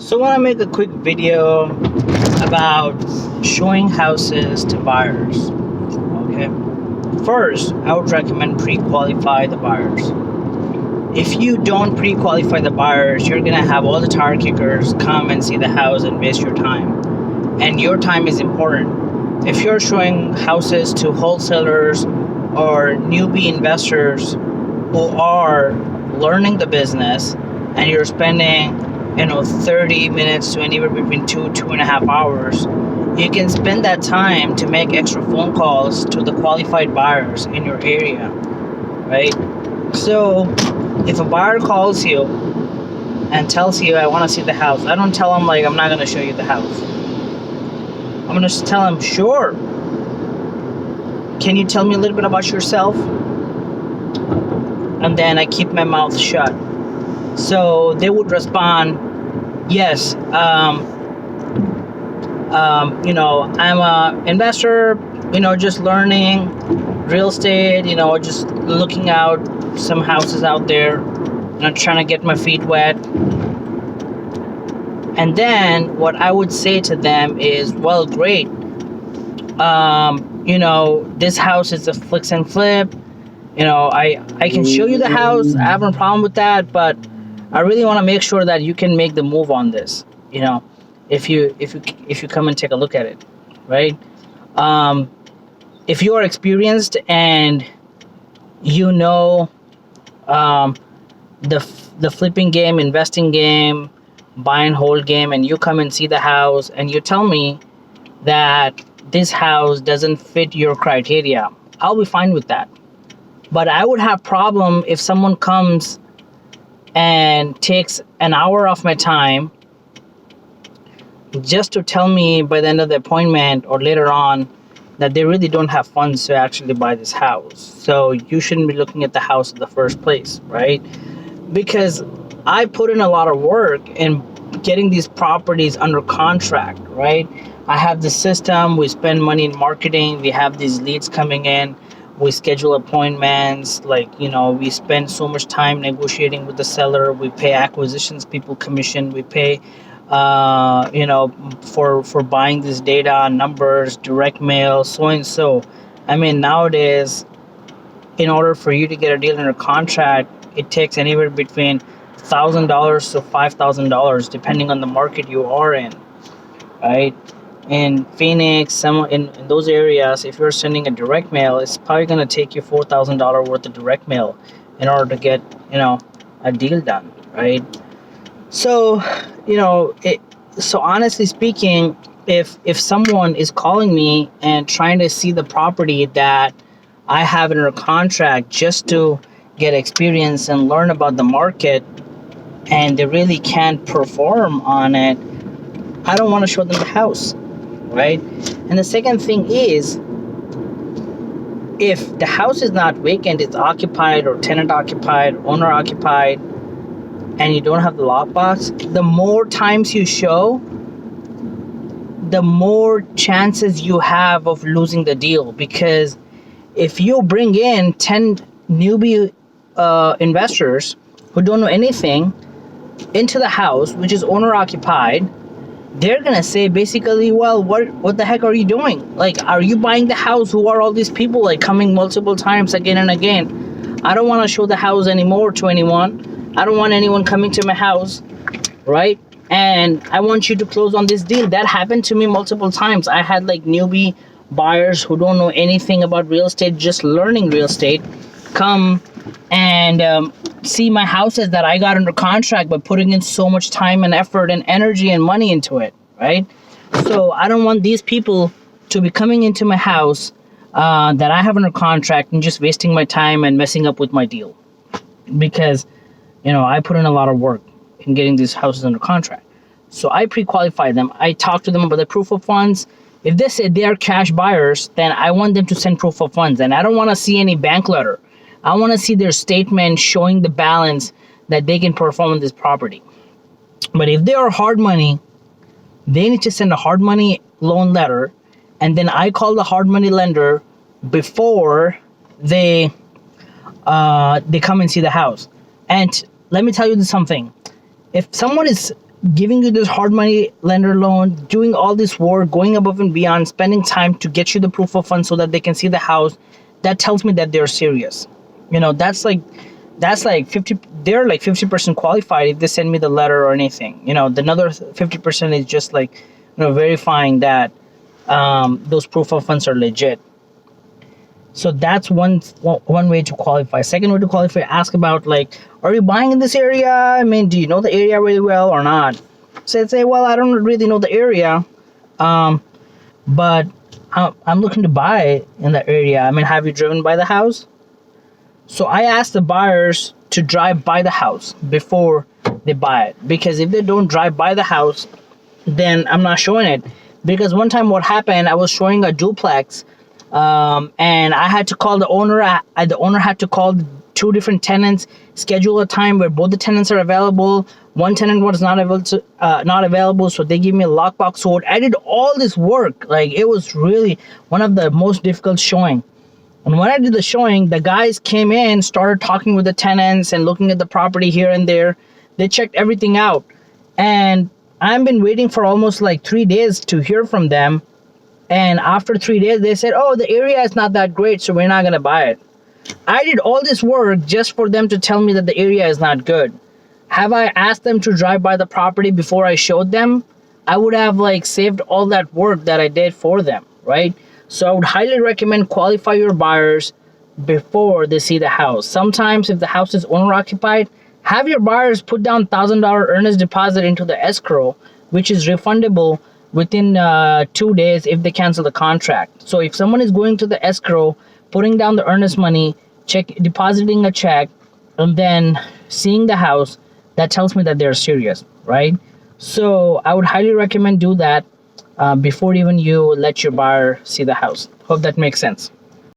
So I want to make a quick video about showing houses to buyers. Okay. First, I would recommend pre-qualify the buyers. If you don't pre-qualify the buyers, you're gonna have all the tire kickers come and see the house and waste your time. And your time is important. If you're showing houses to wholesalers or newbie investors who are learning the business and you're spending 30 minutes to anywhere between 2.5 hours, you can spend that time to make extra phone calls to the qualified buyers in your area, right? So if a buyer calls you and tells you, I want to see the house, I don't tell them like, I'm not going to show you the house. I'm going to tell them, sure, can you tell me a little bit about yourself? And then I keep my mouth shut. So they would respond, yes, I'm a investor, just learning real estate, just looking out some houses out there, trying to get my feet wet. And then what I would say to them is, well, great. This house is a fix and flip. I can show you the house. I have no problem with that, but I really want to make sure that you can make the move on this. If you come and take a look at it, right? If you are experienced and the flipping game, investing game, buy and hold game, and you come and see the house and you tell me that this house doesn't fit your criteria, I'll be fine with that. But I would have problem if someone comes and takes an hour of my time just to tell me by the end of the appointment or later on that they really don't have funds to actually buy this house. So you shouldn't be looking at the house in the first place, right? Because I put in a lot of work in getting these properties under contract, right? I have the system, we spend money in marketing, we have these leads coming in, we schedule appointments, we spend so much time negotiating with the seller, we pay acquisitions people commission, we pay for buying this data, numbers, direct mail, so and so. I mean, nowadays, in order for you to get a deal under contract, it takes anywhere between $1,000 to $5,000 depending on the market you are in, right? In Phoenix, in those areas, if you're sending a direct mail, it's probably going to take you $4,000 worth of direct mail in order to get a deal done, right? So so honestly speaking, if someone is calling me and trying to see the property that I have under contract just to get experience and learn about the market, and they really can't perform on it, I don't want to show them the house, right? And the second thing is, if the house is not vacant, it's occupied or tenant occupied, owner occupied, and you don't have the lockbox, the more times you show, the more chances you have of losing the deal. Because if you bring in 10 newbie investors who don't know anything into the house, which is owner occupied, they're gonna say basically, well, what the heck are you doing? Like, are you buying the house? Who are all these people coming multiple times again and again? I don't want to show the house anymore to anyone. I don't want anyone coming to my house, right? And I want you to close on this deal. That happened to me multiple times. I had newbie buyers who don't know anything about real estate, just learning real estate, come and see my houses that I got under contract by putting in so much time and effort and energy and money into it, right? So I don't want these people to be coming into my house that I have under contract and just wasting my time and messing up with my deal. Because I put in a lot of work in getting these houses under contract. So I pre-qualify them. I talk to them about the proof of funds. If they say they are cash buyers, then I want them to send proof of funds. And I don't want to see any bank letter. I want to see their statement showing the balance that they can perform on this property. But if they are hard money, they need to send a hard money loan letter. And then I call the hard money lender before they come and see the house. And let me tell you something. If someone is giving you this hard money lender loan, doing all this work, going above and beyond, spending time to get you the proof of funds so that they can see the house, that tells me that they're serious. That's like 50, they're like 50% qualified if they send me the letter or anything. The another 50% is just like, verifying that those proof of funds are legit. So that's one way to qualify. Second way to qualify, ask about like, are you buying in this area? I mean, do you know the area really well or not? So I'd say, well, I don't really know the area, but I'm looking to buy in that area. I mean, have you driven by the house? So I ask the buyers to drive by the house before they buy it, because if they don't drive by the house, then I'm not showing it. Because one time what happened, I was showing a duplex, and I had to call the owner. The owner had to call two different tenants, schedule a time where both the tenants are available. One tenant was not available, so they gave me a lockbox code. I did all this work. Like, it was really one of the most difficult showing. And when I did the showing, the guys came in, started talking with the tenants and looking at the property here and there. They checked everything out. And I've been waiting for almost like 3 days to hear from them. And after 3 days, they said, oh, the area is not that great, so we're not going to buy it. I did all this work just for them to tell me that the area is not good. Have I asked them to drive by the property before I showed them? I would have like saved all that work that I did for them, right? So I would highly recommend qualify your buyers before they see the house. Sometimes if the house is owner occupied, have your buyers put down $1,000 earnest deposit into the escrow, which is refundable within 2 days if they cancel the contract. So if someone is going to the escrow, putting down the earnest money, depositing a check, and then seeing the house, that tells me that they're serious, right? So I would highly recommend do that before even you let your buyer see the house. Hope that makes sense.